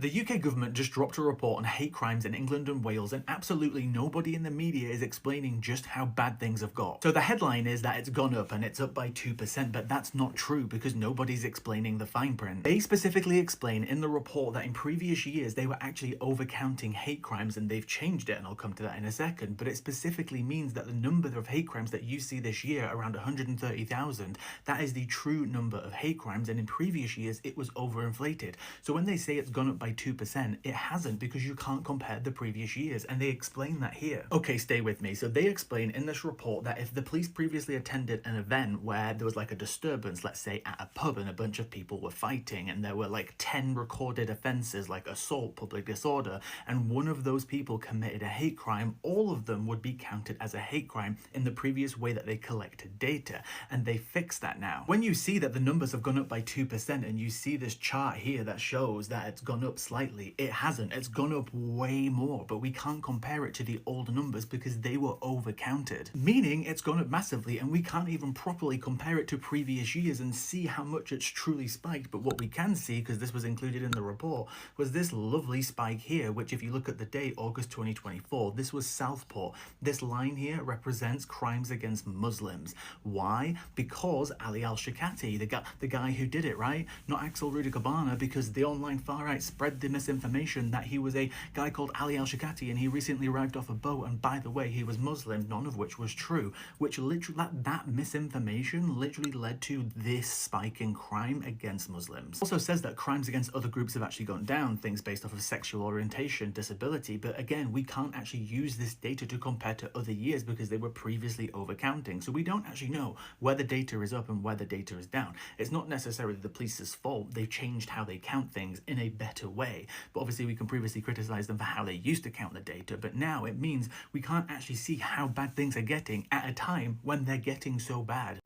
The UK government just dropped a report on hate crimes in England and Wales, and absolutely nobody in the media is explaining just how bad things have got. So the headline is that it's gone up and it's up by 2%, but that's not true because nobody's explaining the fine print. They specifically explain in the report that in previous years they were actually overcounting hate crimes and they've changed it, and I'll come to that in a second, but it specifically means that the number of hate crimes that you see this year, around 130,000, that is the true number of hate crimes, and in previous years it was overinflated. So when they say it's gone up by 2%, it hasn't, because you can't compare the previous years, and they explain that here. Okay, stay with me. So they explain in this report that if the police previously attended an event where there was like a disturbance, let's say at a pub, and a bunch of people were fighting and there were like 10 recorded offences like assault, public disorder, and one of those people committed a hate crime, all of them would be counted as a hate crime in the previous way that they collected data, and they fixed that now. When you see that the numbers have gone up by 2% and you see this chart here that shows that it's gone up slightly, it hasn't. It's gone up way more, but we can't compare it to the old numbers because they were overcounted, meaning it's gone up massively, and we can't even properly compare it to previous years and see how much it's truly spiked. But what we can see, because this was included in the report, was this lovely spike here, which if you look at the date, August 2024, this was Southport. This line here represents crimes against Muslims. Why? Because Ali Al-Shikati, the guy who did it, right? Not Axel Rudikabana, because the online far-right spread the misinformation that he was a guy called Ali Al-Shikati and he recently arrived off a boat, and by the way, he was Muslim, none of which was true, which literally, that misinformation literally led to this spike in crime against Muslims. Also says that crimes against other groups have actually gone down, things based off of sexual orientation, disability, but again, we can't actually use this data to compare to other years because they were previously overcounting. So we don't actually know where the data is up and where the data is down. It's not necessarily the police's fault. They've changed how they count things in a better way. But obviously we can previously criticize them for how they used to count the data, but now it means we can't actually see how bad things are getting at a time when they're getting so bad.